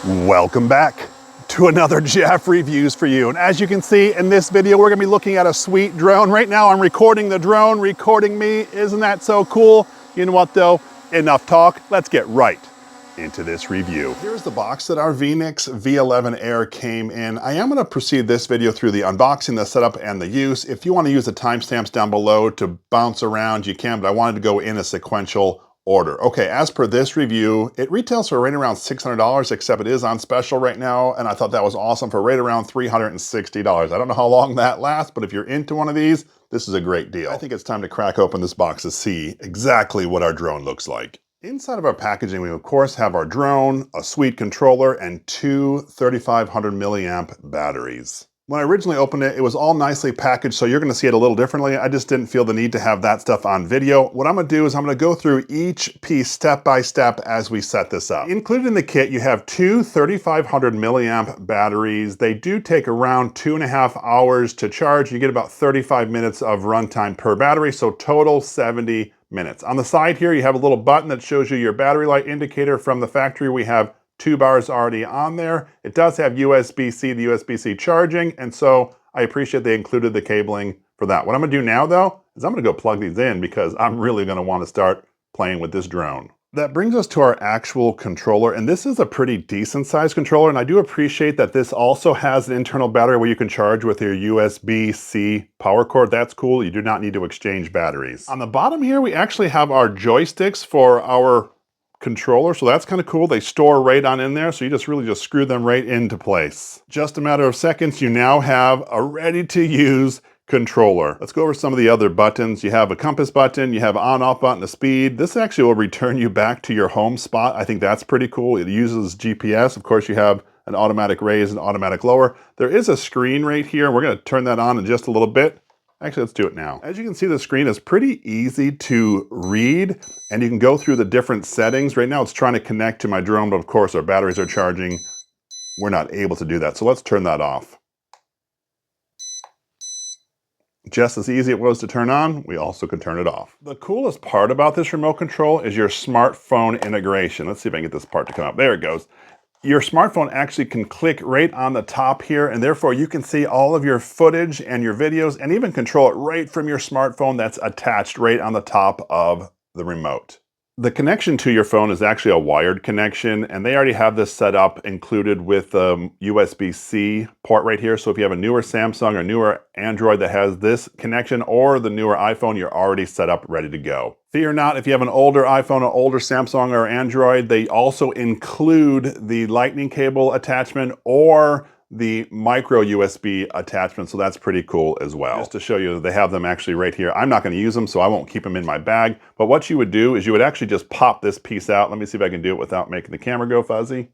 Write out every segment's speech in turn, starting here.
Welcome back to another Jeff Reviews for you. And as you can see in this video, we're gonna be looking at a sweet drone. Right now I'm recording the drone, recording me. Isn't that so cool? You know what though? Enough talk, let's get right into this review. Here's the box that our Veeniix V11Air came in. I am gonna proceed this video through the unboxing, the setup, and the use. If you wanna use the timestamps down below to bounce around, you can, but I wanted to go in a sequential order. Okay, as per this review, it retails for right around $600, except it is on special right now, and I thought that was awesome for right around $360. I don't know how long that lasts, but if you're into one of these, this is a great deal. I think it's time to crack open this box to see exactly what our drone looks like. Inside of our packaging, we of course have our drone, a sweet controller, and two 3500 milliamp batteries. When I originally opened it, it was all nicely packaged, so you're gonna see it a little differently. I just didn't feel the need to have that stuff on video. What I'm gonna do is I'm gonna go through each piece step by step as we set this up. Included in the kit, you have two 3500 milliamp batteries. They do take around 2.5 hours to charge. You get about 35 minutes of runtime per battery, so total 70 minutes. On the side here, you have a little button that shows you your battery light indicator. From the factory. We have 2 bars already on there. It does have USB-C to USB-C charging, and so I appreciate they included the cabling for that. What I'm gonna do now though, is I'm gonna go plug these in because I'm really gonna wanna start playing with this drone. That brings us to our actual controller, and this is a pretty decent sized controller, and I do appreciate that this also has an internal battery where you can charge with your USB-C power cord. That's cool, you do not need to exchange batteries. On the bottom here, we actually have our joysticks for our controller, so that's kind of cool. They store right on in there, so you just really screw them right into place. Just a matter of seconds, you now have a ready-to-use controller. Let's go over some of the other buttons. You have a compass button, you have on-off button, a speed. This actually will return you back to your home spot. I think that's pretty cool. It uses GPS. Of course, you have an automatic raise and automatic lower. There is a screen right here. We're going to turn that on in just a little bit. Actually, let's do it now. As you can see, the screen is pretty easy to read, and you can go through the different settings. Right now, it's trying to connect to my drone, but of course, our batteries are charging. We're not able to do that, so let's turn that off. Just as easy it was to turn on, we also can turn it off. The coolest part about this remote control is your smartphone integration. Let's see if I can get this part to come up. There it goes. Your smartphone actually can click right on the top here, and therefore you can see all of your footage and your videos and even control it right from your smartphone that's attached right on the top of the remote. The connection to your phone is actually a wired connection, and they already have this set up included with the USB-C port right here. So if you have a newer Samsung or newer Android that has this connection, or the newer iPhone, you're already set up ready to go. Fear not, if you have an older iPhone, an older Samsung or Android, they also include the lightning cable attachment or the micro USB attachment, so that's pretty cool as well. Just to show you, they have them actually right here. I'm not gonna use them, so I won't keep them in my bag, but what you would do is you would actually just pop this piece out. Let me see if I can do it without making the camera go fuzzy.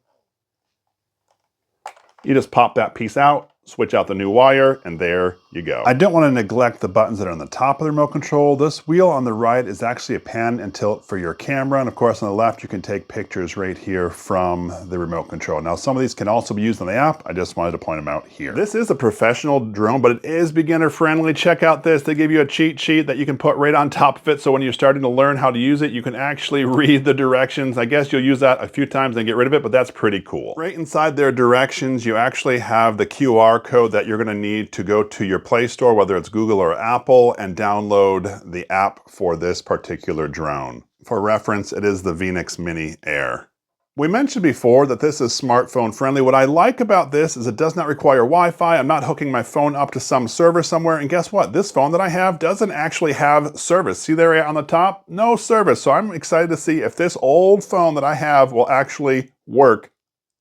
You just pop that piece out, switch out the new wire, and there you go. I don't want to neglect the buttons that are on the top of the remote control. This wheel on the right is actually a pan and tilt for your camera, and of course on the left you can take pictures right here from the remote control. Now some of these can also be used on the app. I just wanted to point them out here. This is a professional drone, but it is beginner friendly. Check out this. They give you a cheat sheet that you can put right on top of it, so when you're starting to learn how to use it, you can actually read the directions. I guess you'll use that a few times and get rid of it, but that's pretty cool. Right inside their directions, you actually have the QR code that you're going to need to go to your Play Store, whether it's Google or Apple, and download the app for this particular drone. For reference, it is the Veeniix Mini Air. We mentioned before that this is smartphone friendly. What I like about this is it does not require Wi-Fi. I'm not hooking my phone up to some server somewhere, and guess what? This phone that I have doesn't actually have service. See there on the top? No service. So I'm excited to see if this old phone that I have will actually work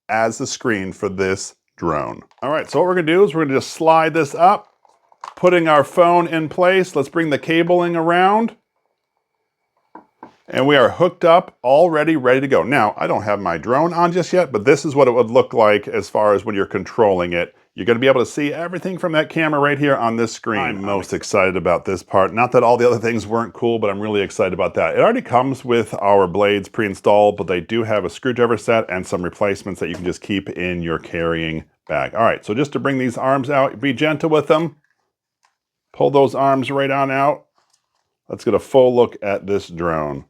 as the screen for this drone. All right, so what we're gonna do is we're gonna just slide this up, putting our phone in place. Let's bring the cabling around. And we are hooked up, already ready to go. Now, I don't have my drone on just yet, but this is what it would look like as far as when you're controlling it. You're gonna be able to see everything from that camera right here on this screen. I'm most excited about this part. Not that all the other things weren't cool, but I'm really excited about that. It already comes with our blades pre-installed, but they do have a screwdriver set and some replacements that you can just keep in your carrying bag. All right, so just to bring these arms out, be gentle with them. Pull those arms right on out. Let's get a full look at this drone.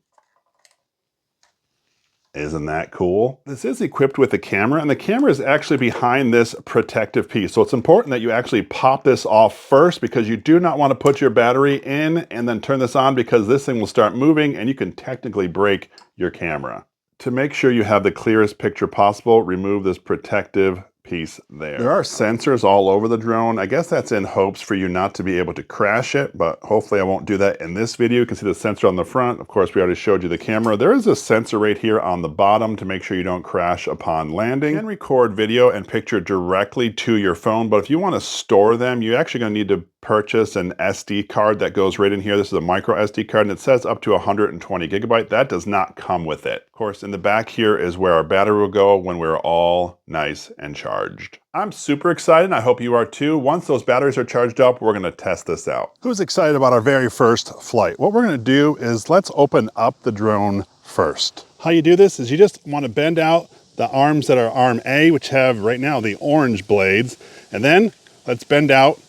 Isn't that cool? This is equipped with a camera, and the camera is actually behind this protective piece. So it's important that you actually pop this off first, because you do not want to put your battery in and then turn this on, because this thing will start moving and you can technically break your camera. To make sure you have the clearest picture possible, remove this protective piece there. There are sensors all over the drone. I guess that's in hopes for you not to be able to crash it, but hopefully I won't do that in this video. You can see the sensor on the front. Of course, we already showed you the camera. There is a sensor right here on the bottom to make sure you don't crash upon landing. You can record video and picture directly to your phone, but if you want to store them, you're actually going to need to purchase an SD card that goes right in here. This is a micro SD card, and it says up to 120 gigabyte. That does not come with it. Of course, in the back here is where our battery will go when we're all nice and charged. I'm super excited. I hope you are too. Once those batteries are charged up, we're going to test this out. Who's excited about our very first flight? What we're going to do is let's open up the drone first. How you do this is you just want to bend out the arms that are arm A, which have right now the orange blades, and then let's bend out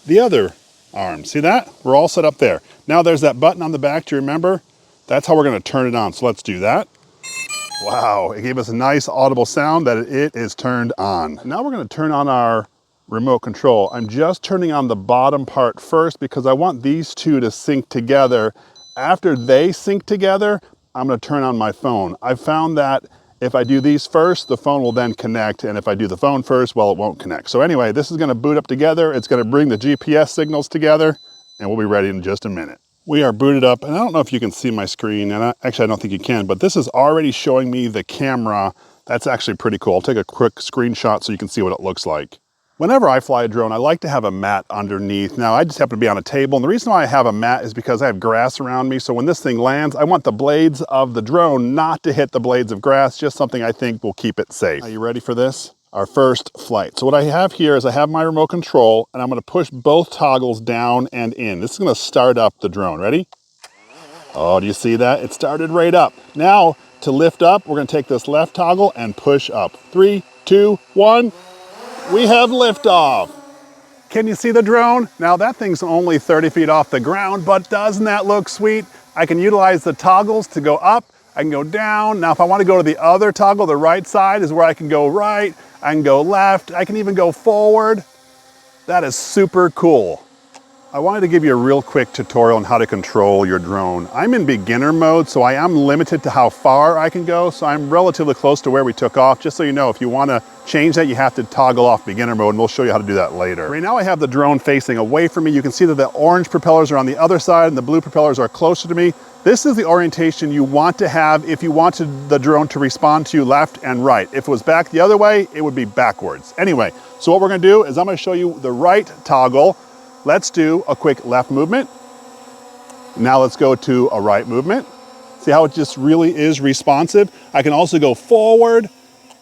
the other arm. See that? We're all set up there. Now there's that button on the back to remember. That's how we're going to turn it on. So let's do that. Wow, it gave us a nice audible sound that it is turned on. Now we're going to turn on our remote control. I'm just turning on the bottom part first because I want these two to sync together. After they sync together, I'm going to turn on my phone. I've found that if I do these first, the phone will then connect, and if I do the phone first, well, it won't connect. So anyway, this is going to boot up together. It's going to bring the GPS signals together, and we'll be ready in just a minute. We are booted up, and I don't know if you can see my screen, and actually I don't think you can, but this is already showing me the camera. That's actually pretty cool. I'll take a quick screenshot so you can see what it looks like. Whenever I fly a drone, I like to have a mat underneath. Now, I just happen to be on a table, and the reason why I have a mat is because I have grass around me, so when this thing lands, I want the blades of the drone not to hit the blades of grass, just something I think will keep it safe. Are you ready for this? Our first flight. So what I have here is I have my remote control, and I'm going to push both toggles down and in. This is going to start up the drone. Ready? Oh, do you see that? It started right up. Now, to lift up, we're going to take this left toggle and push up. 3, 2, 1. We have liftoff. Can you see the drone? Now that thing's only 30 feet off the ground, but doesn't that look sweet? I can utilize the toggles to go up, I can go down. Now if I want to go to the other toggle, the right side is where I can go right, I can go left, I can even go forward. That is super cool. I wanted to give you a real quick tutorial on how to control your drone. I'm in beginner mode, so I am limited to how far I can go, so I'm relatively close to where we took off. Just so you know, if you want to change that, you have to toggle off beginner mode, and we'll show you how to do that later. Right now I have the drone facing away from me. You can see that the orange propellers are on the other side and the blue propellers are closer to me. This is the orientation you want to have if you wanted the drone to respond to you left and right. If it was back the other way, it would be backwards. Anyway, so what we're going to do is I'm going to show you the right toggle. Let's do a quick left movement. Now let's go to a right movement. See how it just really is responsive? I can also go forward,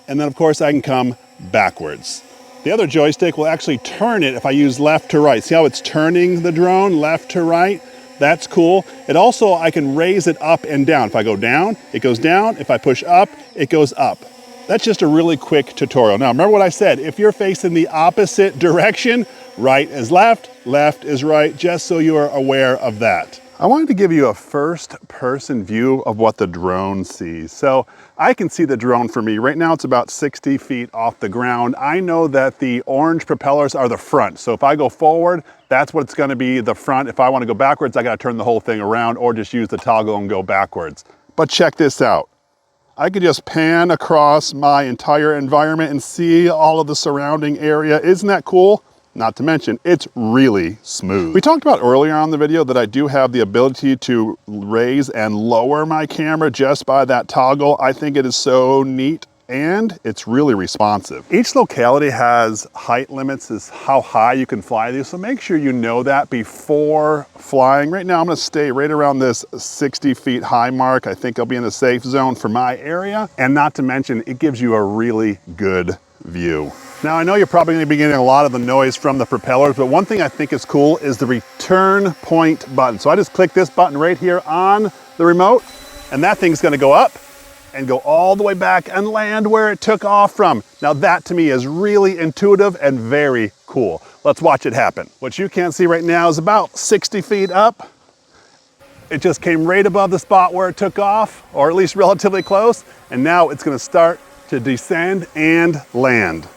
and then of course I can come backwards. The other joystick will actually turn it if I use left to right. See how it's turning the drone left to right? That's cool. It also, I can raise it up and down. If I go down, it goes down. If I push up, it goes up. That's just a really quick tutorial. Now remember what I said, if you're facing the opposite direction, right is left, left is right, just so you are aware of that. I wanted to give you a first-person view of what the drone sees. So I can see the drone for me. Right now it's about 60 feet off the ground. I know that the orange propellers are the front. So if I go forward, that's what's gonna be the front. If I wanna go backwards, I gotta turn the whole thing around or just use the toggle and go backwards. But check this out. I could just pan across my entire environment and see all of the surrounding area. Isn't that cool? Not to mention, it's really smooth. We talked about earlier on in the video that I do have the ability to raise and lower my camera just by that toggle. I think it is so neat, and it's really responsive. Each locality has height limits as how high you can fly these, so make sure you know that before flying. Right now I'm gonna stay right around this 60 feet high mark. I think I'll be in a safe zone for my area, and not to mention, it gives you a really good view. Now I know you're probably going to be getting a lot of the noise from the propellers, but one thing I think is cool is the return point button. So I just click this button right here on the remote, and that thing's going to go up and go all the way back and land where it took off from. Now that to me is really intuitive and very cool. Let's watch it happen. What you can't see right now is about 60 feet up. It just came right above the spot where it took off, or at least relatively close, and now it's gonna start to descend and land.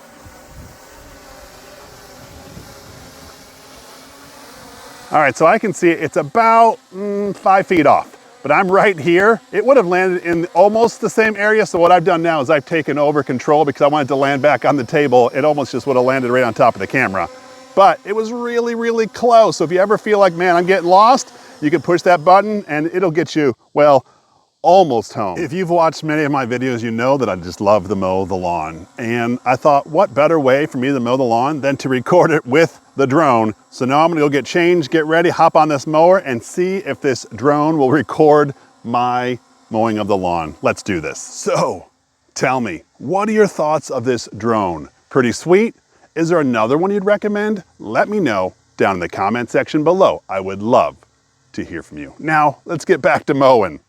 All right, so I can see it's about 5 feet off, but I'm right here. It would have landed in almost the same area, so what I've done now is I've taken over control because I wanted to land back on the table. It almost just would have landed right on top of the camera. But it was really, really close. So if you ever feel like, man, I'm getting lost, you can push that button and it'll get you, well, almost home. If you've watched many of my videos, you know that I just love to mow the lawn. And I thought, what better way for me to mow the lawn than to record it with the drone. So now I'm gonna go get changed, get ready, hop on this mower and see if this drone will record my mowing of the lawn. Let's do this. So tell me, what are your thoughts of this drone? Pretty sweet? Is there another one you'd recommend? Let me know down in the comment section below. I would love to hear from you. Now, let's get back to mowing.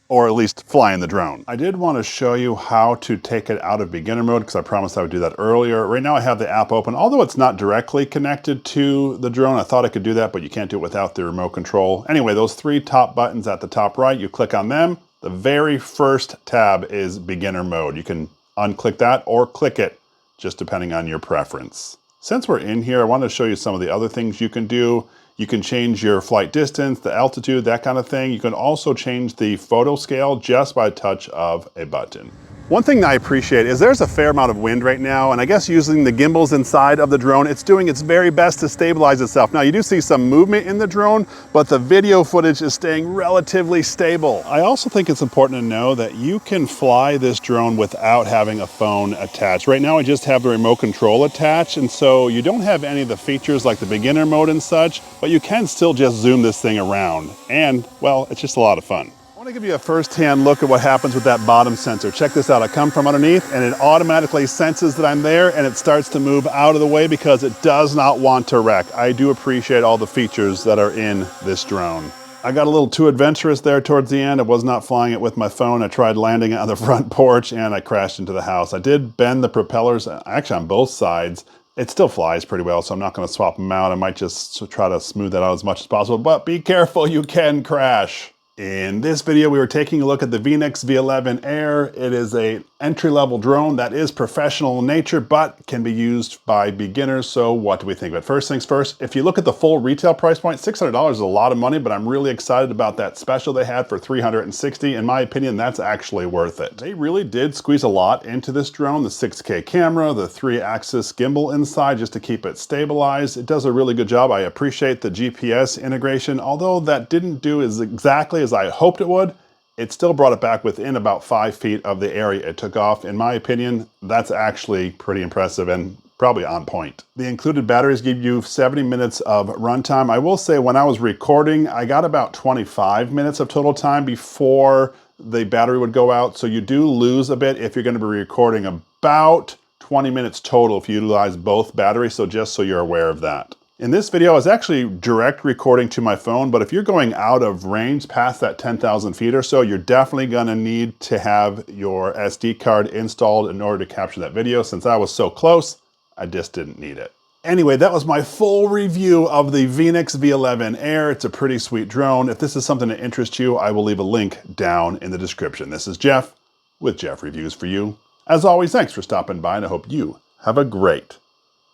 Or at least flying the drone. I did want to show you how to take it out of beginner mode because I promised I would do that earlier. Right now I have the app open. Although it's not directly connected to the drone, I thought I could do that, but you can't do it without the remote control. Anyway, those 3 top buttons at the top right, you click on them. The very first tab is beginner mode. You can unclick that or click it, just depending on your preference. Since we're in here, I wanted to show you some of the other things you can do. You can change your flight distance, the altitude, that kind of thing. You can also change the photo scale just by a touch of a button. One thing that I appreciate is there's a fair amount of wind right now, and I guess using the gimbals inside of the drone, it's doing its very best to stabilize itself. Now you do see some movement in the drone, but the video footage is staying relatively stable. I also think it's important to know that you can fly this drone without having a phone attached. Right now I just have the remote control attached, and so you don't have any of the features like the beginner mode and such, but you can still just zoom this thing around. And, well, it's just a lot of fun. I want to give you a first-hand look at what happens with that bottom sensor. Check this out. I come from underneath and it automatically senses that I'm there and it starts to move out of the way because it does not want to wreck. I do appreciate all the features that are in this drone. I got a little too adventurous there towards the end. I was not flying it with my phone. I tried landing it on the front porch and I crashed into the house. I did bend the propellers, actually on both sides. It still flies pretty well, so I'm not going to swap them out. I might just try to smooth that out as much as possible, but be careful, you can crash. In this video, we were taking a look at the Veeniix V11Air. It is an entry-level drone that is professional in nature, but can be used by beginners. So what do we think of it? First things first, if you look at the full retail price point, $600 is a lot of money, but I'm really excited about that special they had for $360. In my opinion, that's actually worth it. They really did squeeze a lot into this drone. The 6K camera, the 3-axis gimbal inside just to keep it stabilized. It does a really good job. I appreciate the GPS integration, although that didn't do exactly as I hoped it would. It still brought it back within about 5 feet of the area it took off. In my opinion, that's actually pretty impressive and probably on point. The included batteries give you 70 minutes of runtime. I will say when I was recording, I got about 25 minutes of total time before the battery would go out. So you do lose a bit if you're going to be recording about 20 minutes total if you utilize both batteries. So just so you're aware of that. In this video, I was actually direct recording to my phone, but if you're going out of range past that 10,000 feet or so, you're definitely gonna need to have your SD card installed in order to capture that video. Since I was so close, I just didn't need it. Anyway, that was my full review of the Veeniix V11Air. It's a pretty sweet drone. If this is something that interests you, I will leave a link down in the description. This is Jeff with Jeff Reviews for You. As always, thanks for stopping by and I hope you have a great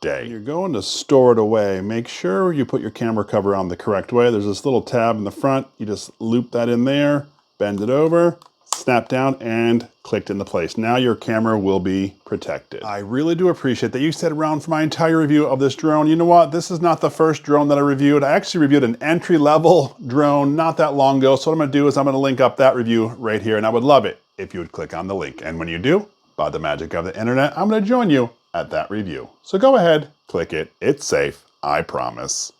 day. You're going to store it away. Make sure you put your camera cover on the correct way. There's this little tab in the front. You just loop that in there, bend it over, snap down, and clicked into place. Now your camera will be protected. I really do appreciate that you stayed around for my entire review of this drone. You know what? This is not the first drone that I reviewed. I actually reviewed an entry-level drone not that long ago. So what I'm gonna do is I'm gonna link up that review right here, and I would love it if you would click on the link. And when you do, by the magic of the internet, I'm gonna join you at that review. So go ahead, click it. It's safe, I promise.